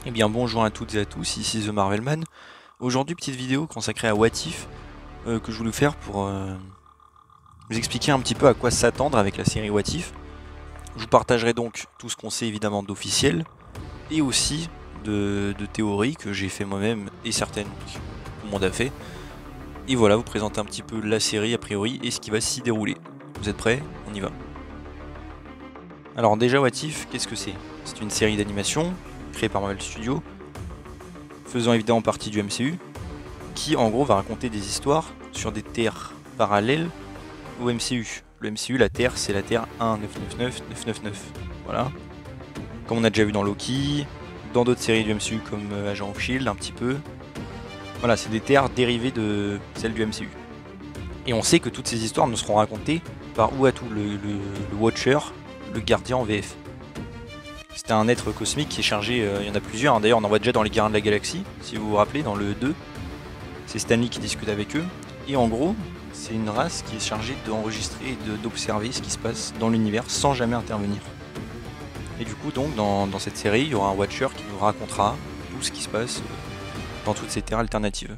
Eh bien bonjour à toutes et à tous, ici The Marvelman. Aujourd'hui petite vidéo consacrée à What If que je voulais faire pour vous expliquer un petit peu à quoi s'attendre avec la série What If. Je vous partagerai donc tout ce qu'on sait évidemment d'officiel et aussi de théories que j'ai fait moi-même et certaines que tout le monde a fait. Et voilà, vous présenter un petit peu la série a priori et ce qui va s'y dérouler. Vous êtes prêts? On y va. Alors déjà What If, qu'est-ce que c'est? C'est une série d'animation créée par Marvel Studios, faisant évidemment partie du MCU, qui en gros va raconter des histoires sur des terres parallèles au MCU. Le MCU, la Terre, c'est la Terre 1999999. Voilà. Comme on a déjà vu dans Loki, dans d'autres séries du MCU comme Agent of Shield, un petit peu. Voilà, c'est des terres dérivées de celles du MCU. Et on sait que toutes ces histoires nous seront racontées par Uatu, le Watcher, le gardien en VF. C'était un être cosmique qui est chargé, il y en a plusieurs, hein. D'ailleurs on en voit déjà dans les Gardiens de la Galaxie, si vous vous rappelez, dans le 2. C'est Stanley qui discute avec eux. Et en gros, c'est une race qui est chargée d'enregistrer et d'observer ce qui se passe dans l'univers sans jamais intervenir. Et du coup, donc, dans cette série, il y aura un Watcher qui nous racontera tout ce qui se passe dans toutes ces terres alternatives.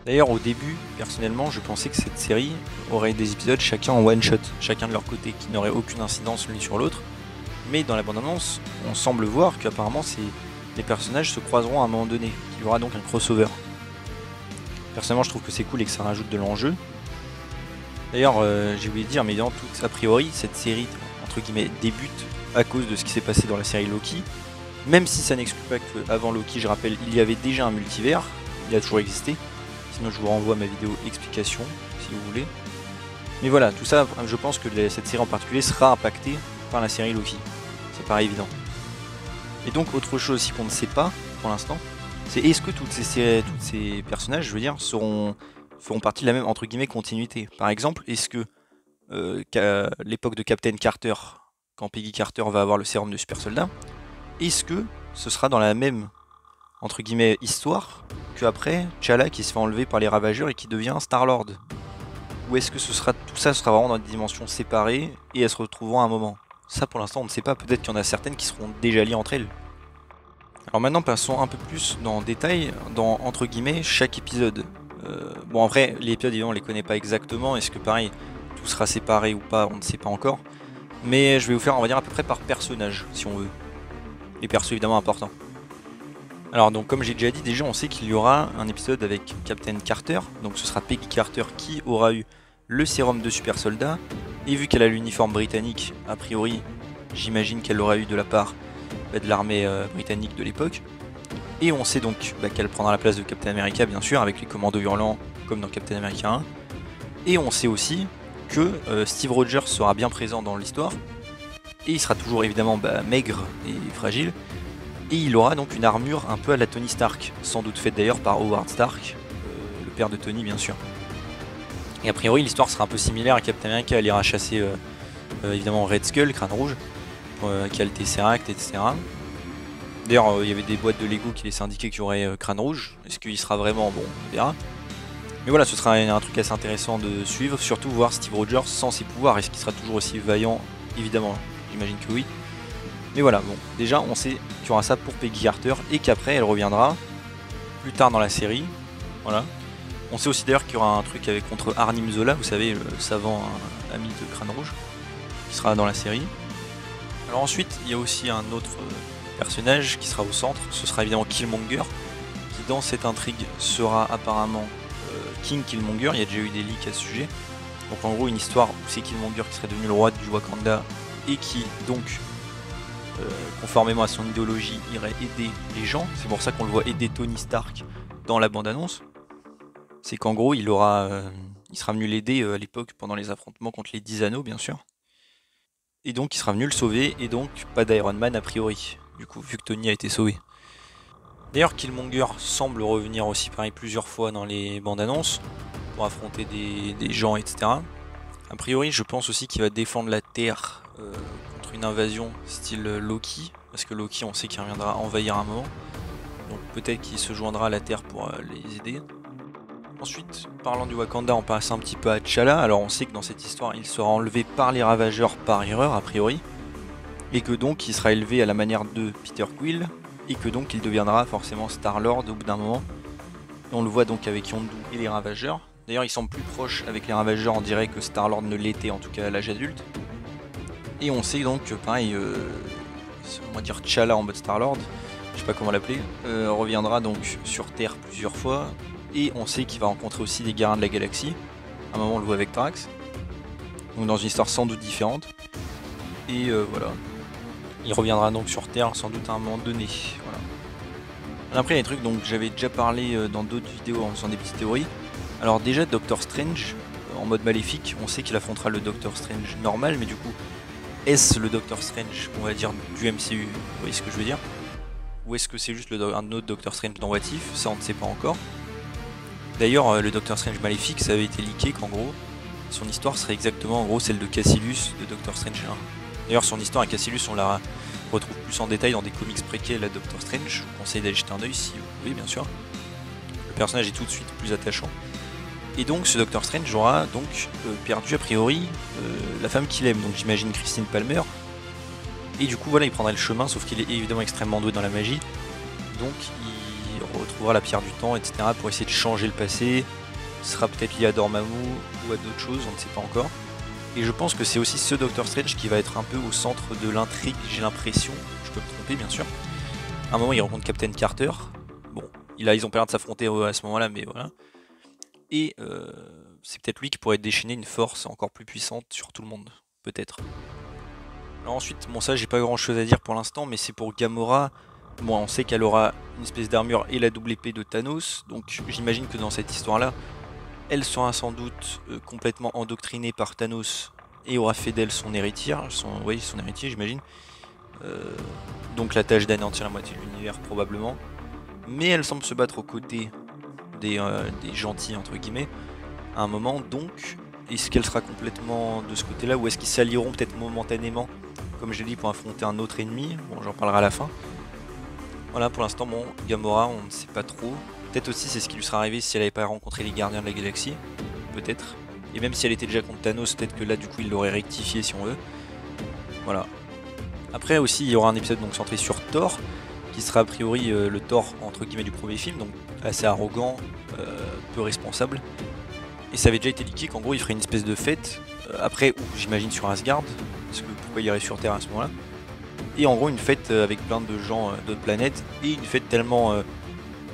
D'ailleurs, au début, personnellement, je pensais que cette série aurait des épisodes chacun en one-shot, chacun de leur côté, qui n'aurait aucune incidence l'une sur l'autre. Mais dans la bande-annonce, on semble voir qu'apparemment les personnages se croiseront à un moment donné, qu'il y aura donc un crossover. Personnellement, je trouve que c'est cool et que ça rajoute de l'enjeu. D'ailleurs, j'ai oublié de dire, mais évidemment, a priori, cette série, entre guillemets, débute à cause de ce qui s'est passé dans la série Loki. Même si ça n'exclut pas qu'avant Loki, je rappelle, il y avait déjà un multivers, il a toujours existé. Sinon, je vous renvoie à ma vidéo explication, si vous voulez. Mais voilà, tout ça, je pense que cette série en particulier sera impactée par la série Loki. Ça paraît évident. Et donc, autre chose aussi qu'on ne sait pas, pour l'instant, c'est est-ce que tous ces personnages, je veux dire, feront partie de la même, entre guillemets, continuité. Par exemple, est-ce que qu'à l'époque de Captain Carter, quand Peggy Carter va avoir le sérum de super soldat, est-ce que ce sera dans la même, entre guillemets, histoire qu'après T'Challa qui se fait enlever par les Ravageurs et qui devient Star-Lord? Ou est-ce que tout ça sera vraiment dans des dimensions séparées et elles se retrouveront à un moment? Ça pour l'instant on ne sait pas, peut-être qu'il y en a certaines qui seront déjà liées entre elles. Alors maintenant passons un peu plus dans le détail dans entre guillemets chaque épisode. Bon après les épisodes évidemment on les connaît pas exactement, est-ce que pareil tout sera séparé ou pas, on ne sait pas encore. Mais je vais vous faire on va dire à peu près par personnage si on veut. Les persos évidemment importants. Alors donc comme j'ai déjà dit déjà on sait qu'il y aura un épisode avec Captain Carter, donc ce sera Peggy Carter qui aura eu le sérum de super soldat, et vu qu'elle a l'uniforme britannique, a priori j'imagine qu'elle l'aura eu de la part de l'armée britannique de l'époque. Et on sait donc qu'elle prendra la place de Captain America bien sûr avec les commandos hurlants comme dans Captain America 1. Et on sait aussi que Steve Rogers sera bien présent dans l'histoire, et il sera toujours évidemment maigre et fragile. Et il aura donc une armure un peu à la Tony Stark, sans doute faite d'ailleurs par Howard Stark, le père de Tony bien sûr. Et a priori l'histoire sera un peu similaire à Captain America, elle ira chasser évidemment Red Skull, Crâne Rouge, qui a le Tesseract, etc. D'ailleurs il y avait des boîtes de Lego qui laissaient indiquer qu'il y aurait Crâne Rouge, est-ce qu'il sera vraiment, bon on verra. Mais voilà, ce sera un truc assez intéressant de suivre, surtout voir Steve Rogers sans ses pouvoirs, est-ce qu'il sera toujours aussi vaillant? Évidemment, j'imagine que oui. Mais voilà, bon, déjà on sait qu'il y aura ça pour Peggy Carter et qu'après elle reviendra plus tard dans la série. Voilà. On sait aussi d'ailleurs qu'il y aura un truc contre Arnim Zola, vous savez, le savant ami de Crâne Rouge, qui sera dans la série. Alors ensuite, il y a aussi un autre personnage qui sera au centre, ce sera évidemment Killmonger, qui dans cette intrigue sera apparemment King Killmonger, il y a déjà eu des leaks à ce sujet. Donc en gros une histoire où c'est Killmonger qui serait devenu le roi du Wakanda et qui donc conformément à son idéologie, irait aider les gens. C'est pour ça qu'on le voit aider Tony Stark dans la bande-annonce. C'est qu'en gros, il sera venu l'aider à l'époque pendant les affrontements contre les 10 anneaux, bien sûr. Et donc, il sera venu le sauver, et donc pas d'Iron Man a priori. Du coup, vu que Tony a été sauvé. D'ailleurs, Killmonger semble revenir aussi pareil plusieurs fois dans les bandes-annonces pour affronter des gens, etc. A priori, je pense aussi qu'il va défendre la Terre contre une invasion style Loki, parce que Loki, on sait qu'il reviendra envahir un moment. Donc peut-être qu'il se joindra à la Terre pour les aider. Ensuite, parlant du Wakanda, on passe un petit peu à T'Challa. Alors on sait que dans cette histoire, il sera enlevé par les Ravageurs par erreur, a priori. Et que donc, il sera élevé à la manière de Peter Quill, et que donc il deviendra forcément Star-Lord au bout d'un moment. Et on le voit donc avec Yondu et les Ravageurs. D'ailleurs il semble plus proche avec les Ravageurs, on dirait que Star-Lord ne l'était en tout cas à l'âge adulte. Et on sait donc que pareil, on va dire T'Challa en mode Star-Lord, je sais pas comment l'appeler, reviendra donc sur Terre plusieurs fois. Et on sait qu'il va rencontrer aussi des Gardiens de la Galaxie. À un moment on le voit avec Drax. Donc dans une histoire sans doute différente. Et voilà. Il reviendra donc sur Terre sans doute à un moment donné. Voilà. Après il y a des trucs dont j'avais déjà parlé dans d'autres vidéos en faisant des petites théories. Alors déjà Doctor Strange en mode maléfique, on sait qu'il affrontera le Doctor Strange normal, mais du coup est-ce le Doctor Strange, on va dire, du MCU, vous voyez ce que je veux dire? Ou est-ce que c'est juste un autre Doctor Strange dans What If? Ça on ne sait pas encore. D'ailleurs le Doctor Strange maléfique, ça avait été leaké qu'en gros son histoire serait exactement en gros celle de Cassilius de Doctor Strange 1. D'ailleurs son histoire à Cassilius on la retrouve plus en détail dans des comics préquels à Doctor Strange, je vous conseille d'aller jeter un oeil si vous pouvez bien sûr. Le personnage est tout de suite plus attachant. Et donc ce Doctor Strange aura donc perdu a priori la femme qu'il aime, donc j'imagine Christine Palmer. Et du coup voilà il prendra le chemin, sauf qu'il est évidemment extrêmement doué dans la magie. Donc il retrouvera la pierre du temps, etc. pour essayer de changer le passé. Ce sera peut-être lié à Dormammu ou à d'autres choses, on ne sait pas encore. Et je pense que c'est aussi ce Doctor Strange qui va être un peu au centre de l'intrigue, j'ai l'impression, je peux me tromper bien sûr. À un moment il rencontre Captain Carter, bon, ils ont pas l'air de s'affronter à ce moment là, mais voilà. Et c'est peut-être lui qui pourrait déchaîner une force encore plus puissante sur tout le monde, peut-être. Alors ensuite, bon ça j'ai pas grand chose à dire pour l'instant, mais c'est pour Gamora. Bon on sait qu'elle aura une espèce d'armure et la double épée de Thanos, donc j'imagine que dans cette histoire là, elle sera sans doute complètement endoctrinée par Thanos et aura fait d'elle son héritière, son héritier j'imagine. Donc la tâche d'anéantir la moitié de l'univers probablement. Mais elle semble se battre aux côtés des gentils entre guillemets à un moment, donc est-ce qu'elle sera complètement de ce côté là ou est-ce qu'ils s'allieront peut-être momentanément comme je l'ai dit pour affronter un autre ennemi? Bon j'en parlerai à la fin. Voilà pour l'instant bon Gamora on ne sait pas trop. Peut-être aussi c'est ce qui lui sera arrivé si elle n'avait pas rencontré les Gardiens de la Galaxie, peut-être. Et même si elle était déjà contre Thanos, peut-être que là du coup il l'aurait rectifié si on veut. Voilà. Après aussi il y aura un épisode donc centré sur Thor, qui sera a priori le Thor entre guillemets du premier film, donc assez arrogant, peu responsable. Et ça avait déjà été leaké qu'en gros il ferait une espèce de fête, après j'imagine sur Asgard, parce que pourquoi il irait sur Terre à ce moment-là. Et en gros une fête avec plein de gens d'autres planètes, et une fête tellement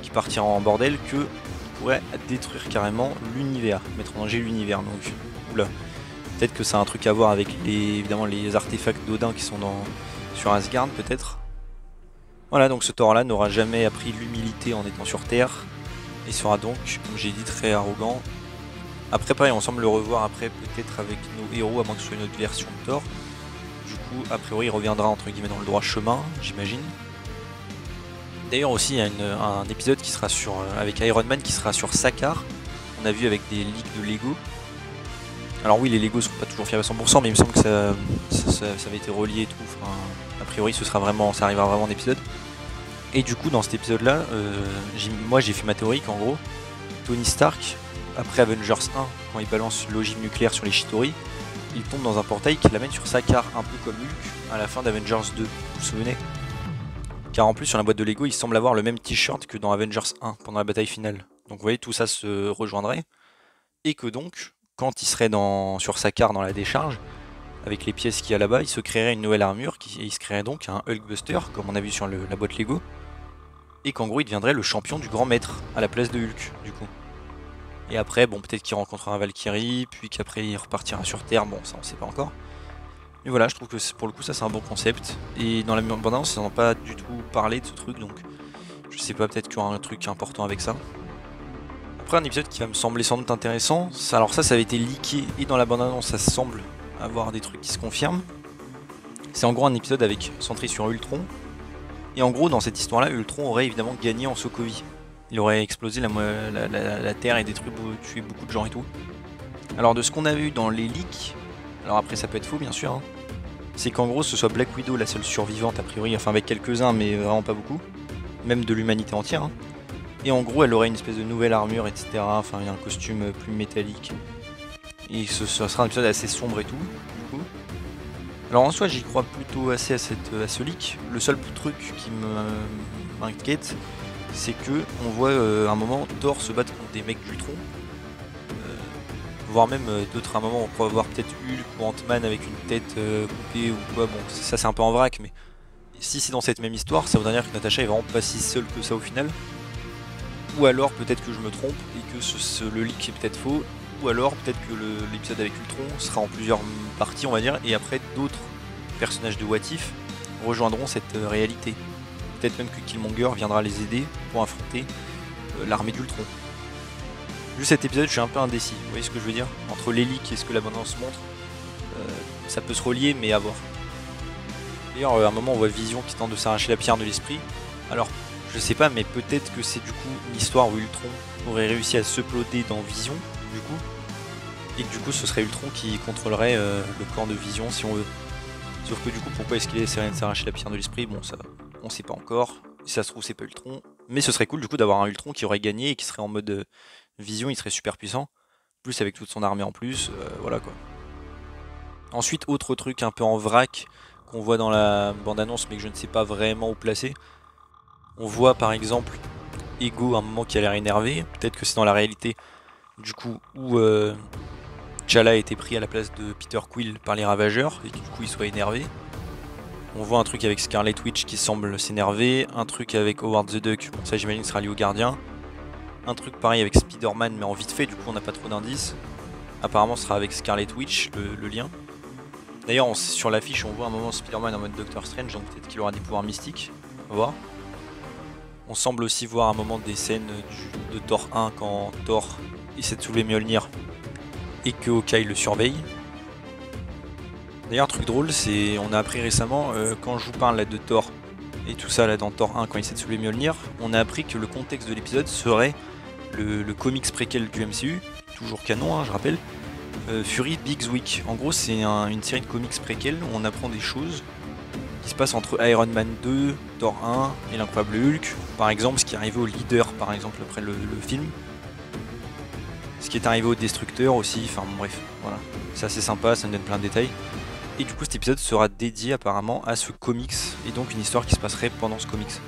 qui partira en bordel que pourrait détruire carrément l'univers, mettre en danger l'univers. Donc oula, peut-être que ça a un truc à voir avec évidemment les artefacts d'Odin qui sont sur Asgard peut-être. Voilà, donc ce Thor là n'aura jamais appris l'humilité en étant sur Terre et sera donc, comme j'ai dit, très arrogant. Après pareil, on semble le revoir après peut-être avec nos héros, à moins que ce soit une autre version de Thor. Du coup, a priori, il reviendra entre guillemets dans le droit chemin, j'imagine. D'ailleurs aussi, il y a un épisode qui sera avec Iron Man qui sera sur Sakaar. On a vu avec des leaks de Lego. Alors oui, les Lego sont pas toujours fiables à 100%, mais il me semble que ça avait été relié et tout. Enfin, a priori, ça arrivera vraiment en épisode. Et du coup, dans cet épisode-là, moi j'ai fait ma théorie qu'en gros, Tony Stark, après Avengers 1, quand il balance l'ogive nucléaire sur les Chitauri, il tombe dans un portail qui l'amène sur Sakaar, un peu comme Hulk à la fin d'Avengers 2, vous vous souvenez? Car en plus sur la boîte de Lego il semble avoir le même t-shirt que dans Avengers 1 pendant la bataille finale. Donc vous voyez tout ça se rejoindrait. Et que donc quand il serait sur Sakaar dans la décharge, avec les pièces qu'il y a là-bas, il se créerait une nouvelle armure, et il se créerait donc un Hulkbuster comme on a vu sur la boîte Lego. Et qu'en gros il deviendrait le champion du grand maître à la place de Hulk du coup. Et après bon peut-être qu'il rencontrera Valkyrie, puis qu'après il repartira sur Terre, bon ça on sait pas encore. Mais voilà, je trouve que pour le coup ça c'est un bon concept. Et dans la bande-annonce ils n'en ont pas du tout parlé de ce truc, donc je sais pas, peut-être qu'il y aura un truc important avec ça. Après un épisode qui va me sembler sans doute intéressant, alors ça avait été leaké et dans la bande-annonce ça semble avoir des trucs qui se confirment. C'est en gros un épisode centré sur Ultron. Et en gros dans cette histoire là, Ultron aurait évidemment gagné en Sokovie. Il aurait explosé la Terre et tué beaucoup de gens et tout. Alors de ce qu'on a vu dans les leaks, alors après ça peut être faux bien sûr, hein, c'est qu'en gros ce soit Black Widow la seule survivante a priori, enfin avec quelques-uns mais vraiment pas beaucoup, même de l'humanité entière. Hein. Et en gros elle aurait une espèce de nouvelle armure, etc. Enfin il y a un costume plus métallique. Et ce sera un épisode assez sombre et tout, du coup. Alors en soi, j'y crois plutôt assez à ce leak. Le seul truc qui m'inquiète, c'est que on voit à un moment Thor se battre contre des mecs d'Ultron. Voire même d'autres à un moment on pourrait voir peut-être Hulk ou Ant-Man avec une tête coupée ou quoi. Bon, ça c'est un peu en vrac, mais si c'est dans cette même histoire, ça voudrait dire que Natasha est vraiment pas si seule que ça au final. Ou alors peut-être que je me trompe et que le leak est peut-être faux. Ou alors peut-être que l'épisode avec Ultron sera en plusieurs parties, on va dire, et après d'autres personnages de What If rejoindront cette réalité. Peut-être même que Killmonger viendra les aider pour affronter l'armée d'Ultron. Vu cet épisode, je suis un peu indécis, vous voyez ce que je veux dire? Entre les leaks et ce que la bande-annonce montre, ça peut se relier, mais à voir. D'ailleurs, à un moment, on voit Vision qui tente de s'arracher la pierre de l'esprit. Alors, je sais pas, mais peut-être que c'est du coup une histoire où Ultron aurait réussi à se ploter dans Vision, du coup. Et que du coup, ce serait Ultron qui contrôlerait le corps de Vision, si on veut. Sauf que du coup, pourquoi est-ce qu'il essaierait de s'arracher la pierre de l'esprit? Bon, ça, on sait pas encore. Si ça se trouve, c'est pas Ultron. Mais ce serait cool, du coup, d'avoir un Ultron qui aurait gagné et qui serait en mode Vision, il serait super puissant. Plus avec toute son armée en plus, voilà quoi. Ensuite, autre truc un peu en vrac qu'on voit dans la bande-annonce, mais que je ne sais pas vraiment où placer. On voit par exemple Ego à un moment qui a l'air énervé. Peut-être que c'est dans la réalité, du coup, où T'Challa a été pris à la place de Peter Quill par les Ravageurs et que du coup il soit énervé. On voit un truc avec Scarlet Witch qui semble s'énerver. Un truc avec Howard the Duck, bon ça j'imagine sera lié au gardien. Un truc pareil avec Spider-Man, mais en vite fait, du coup on n'a pas trop d'indices. Apparemment ce sera avec Scarlet Witch, le lien. D'ailleurs sur l'affiche on voit un moment Spider-Man en mode Doctor Strange, donc peut-être qu'il aura des pouvoirs mystiques. On va voir. On semble aussi voir un moment des scènes de Thor 1 quand Thor essaie de soulever Mjolnir et que Hawkeye le surveille. D'ailleurs un truc drôle, c'est on a appris récemment, quand je vous parle là de Thor et tout ça là dans Thor 1 quand il essaie de soulever Mjolnir, on a appris que le contexte de l'épisode serait le comics préquel du MCU, toujours canon je rappelle, Fury Big's Week. En gros c'est une série de comics préquels où on apprend des choses qui se passent entre Iron Man 2, Thor 1 et l'Incroyable Hulk. Par exemple ce qui est arrivé au Leader par exemple après le film. Ce qui est arrivé au Destructeur aussi, enfin bon, bref, voilà. C'est assez sympa, ça nous donne plein de détails. Et du coup cet épisode sera dédié apparemment à ce comics, et donc une histoire qui se passerait pendant ce comics.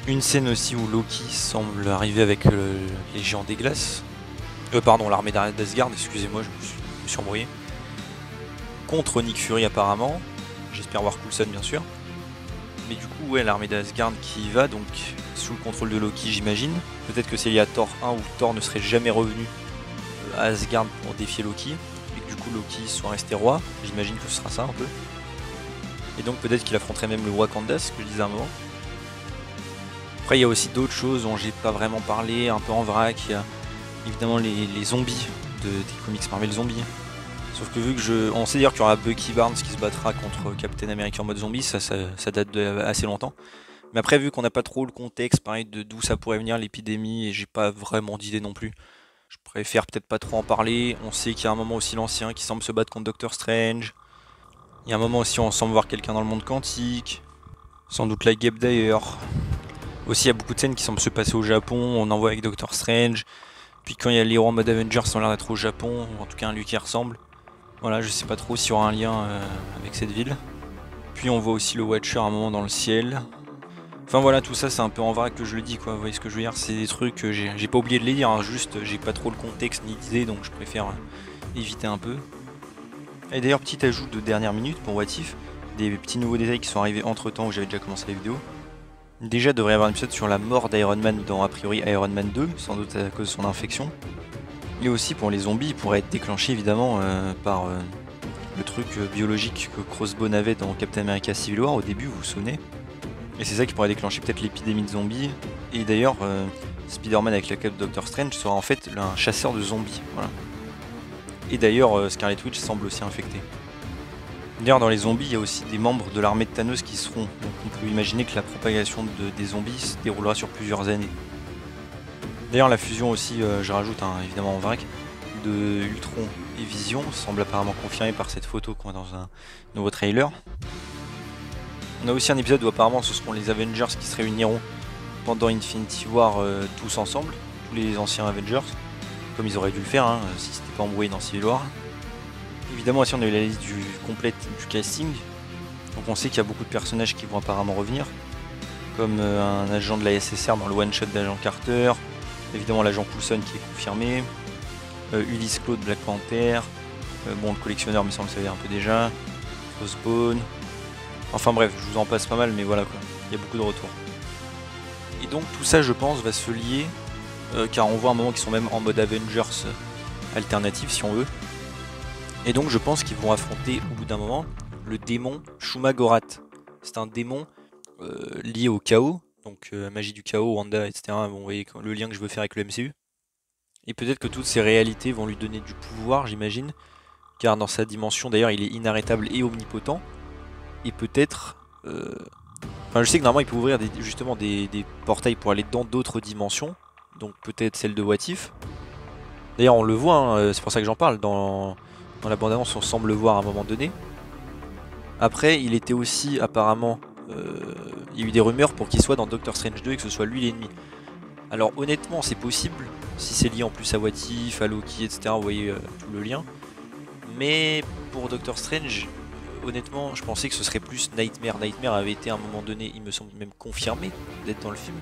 Une scène aussi où Loki semble arriver avec les géants des glaces. Pardon, l'armée d'Asgard, excusez-moi, je me suis embrouillé. Contre Nick Fury apparemment, j'espère voir Coulson bien sûr. Mais du coup ouais, l'armée d'Asgard qui y va, donc sous le contrôle de Loki j'imagine. Peut-être que c'est lié à Thor 1 où Thor ne serait jamais revenu à Asgard pour défier Loki. Et que du coup Loki soit resté roi, j'imagine que ce sera ça un peu. Et donc peut-être qu'il affronterait même le Wakanda, ce que je disais à un moment. Après il y a aussi d'autres choses dont j'ai pas vraiment parlé, un peu en vrac. Il y a évidemment les zombies des comics Marvel Zombies. Sauf que vu que on sait dire qu'il y aura Bucky Barnes qui se battra contre Captain America en mode zombie, ça date de assez longtemps. Mais après vu qu'on n'a pas trop le contexte, pareil, de d'où ça pourrait venir l'épidémie, et j'ai pas vraiment d'idée non plus. Je préfère peut-être pas trop en parler. On sait qu'il y a un moment aussi l'ancien qui semble se battre contre Doctor Strange. Il y a un moment aussi où on semble voir quelqu'un dans le monde quantique. Sans doute la Gabe d'ailleurs. Aussi il y a beaucoup de scènes qui semblent se passer au Japon. On en voit avec Doctor Strange. Puis quand il y a les héros en mode Avengers, ça a l'air d'être au Japon. Ou en tout cas un lieu qui ressemble. Voilà, je sais pas trop s'il y aura un lien avec cette ville. Puis on voit aussi le Watcher à un moment dans le ciel. Enfin voilà, tout ça c'est un peu en vrac que je le dis quoi, vous voyez ce que je veux dire, c'est des trucs que j'ai pas oublié de les dire, hein, juste j'ai pas trop le contexte ni d'idée donc je préfère éviter un peu. Et d'ailleurs petit ajout de dernière minute pour What If, des petits nouveaux détails qui sont arrivés entre temps où j'avais déjà commencé la vidéo. Déjà il devrait y avoir un épisode sur la mort d'Iron Man dans a priori Iron Man 2, sans doute à cause de son infection. Et aussi pour les zombies, il pourrait être déclenché évidemment par le truc biologique que Crossbone avait dans Captain America Civil War au début, vous vous souvenez. Et c'est ça qui pourrait déclencher peut-être l'épidémie de zombies. Et d'ailleurs, Spider-Man avec la cape de Doctor Strange sera en fait un chasseur de zombies. Voilà. Et d'ailleurs, Scarlet Witch semble aussi infectée. D'ailleurs, dans les zombies, il y a aussi des membres de l'armée de Thanos qui seront. Donc on peut imaginer que la propagation des zombies se déroulera sur plusieurs années. D'ailleurs, la fusion aussi, je rajoute évidemment en vrac, de Ultron et Vision semble apparemment confirmée par cette photo qu'on a dans un nouveau trailer. On a aussi un épisode où apparemment ce seront les Avengers qui se réuniront pendant Infinity War tous ensemble, tous les anciens Avengers, comme ils auraient dû le faire si c'était pas embrouillé dans Civil War. évidemment aussi on a eu la liste complète du casting. Donc on sait qu'il y a beaucoup de personnages qui vont apparemment revenir. Comme un agent de la SSR dans le one-shot d'agent Carter. Évidemment l'agent Coulson qui est confirmé. Ulysse Claude Black Panther. Bon, le collectionneur, mais ça on le savait un peu déjà. Crossbone. Enfin bref, je vous en passe pas mal, mais voilà quoi. Il y a beaucoup de retours. Et donc tout ça, je pense, va se lier. Car on voit un moment qu'ils sont même en mode Avengers alternatif, si on veut. Et donc je pense qu'ils vont affronter au bout d'un moment le démon Shumagorath. C'est un démon lié au chaos. Donc magie du chaos, Wanda, etc. Bon, vous voyez le lien que je veux faire avec le MCU. Et peut-être que toutes ces réalités vont lui donner du pouvoir, j'imagine. Car dans sa dimension, d'ailleurs, il est inarrêtable et omnipotent. Et peut-être... Enfin, je sais que normalement, il peut ouvrir justement des portails pour aller dans d'autres dimensions. Donc peut-être celle de What If. D'ailleurs, on le voit, hein, c'est pour ça que j'en parle. Dans la bande-annonce, on semble le voir à un moment donné. Après, il était aussi apparemment... il y a eu des rumeurs pour qu'il soit dans Doctor Strange 2 et que ce soit lui l'ennemi. Alors honnêtement, c'est possible. Si c'est lié en plus à What If, à Loki, etc. Vous voyez tout le lien. Mais pour Doctor Strange, honnêtement, je pensais que ce serait plus Nightmare. Nightmare avait été à un moment donné, il me semble même confirmé d'être dans le film.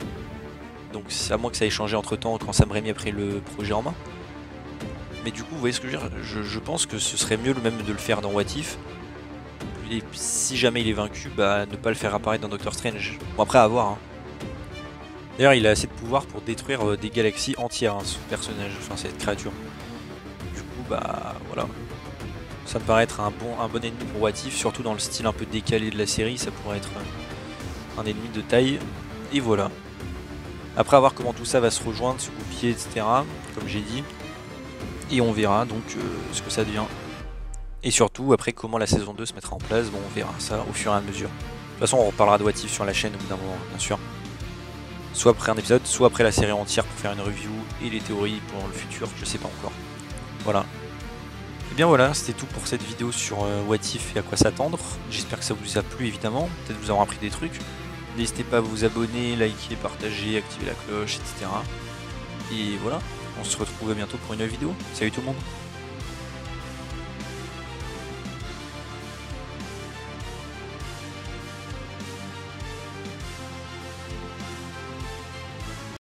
Donc c'est à moins que ça ait changé entre temps quand Sam Raimi a pris le projet en main. Mais du coup, vous voyez ce que je veux dire, je pense que ce serait mieux même de le faire dans What If. Et si jamais il est vaincu, bah ne pas le faire apparaître dans Doctor Strange. Bon après à voir. Hein. D'ailleurs il a assez de pouvoir pour détruire des galaxies entières, hein, ce personnage, enfin cette créature. Du coup bah voilà. Ça me paraît être un bon ennemi pour What If, surtout dans le style un peu décalé de la série, ça pourrait être un ennemi de taille. Et voilà. Après à voir comment tout ça va se rejoindre, se goupiller, etc. Comme j'ai dit. Et on verra donc ce que ça devient. Et surtout après comment la saison 2 se mettra en place, bon on verra ça au fur et à mesure. De toute façon on reparlera de What If sur la chaîne au bout d'un moment, bien sûr. Soit après un épisode, soit après la série entière pour faire une review et les théories pour le futur, je sais pas encore. Voilà. Et bien voilà, c'était tout pour cette vidéo sur What If et à quoi s'attendre. J'espère que ça vous a plu évidemment, peut-être vous avoir appris des trucs. N'hésitez pas à vous abonner, liker, partager, activer la cloche, etc. Et voilà, on se retrouve bientôt pour une nouvelle vidéo. Salut tout le monde!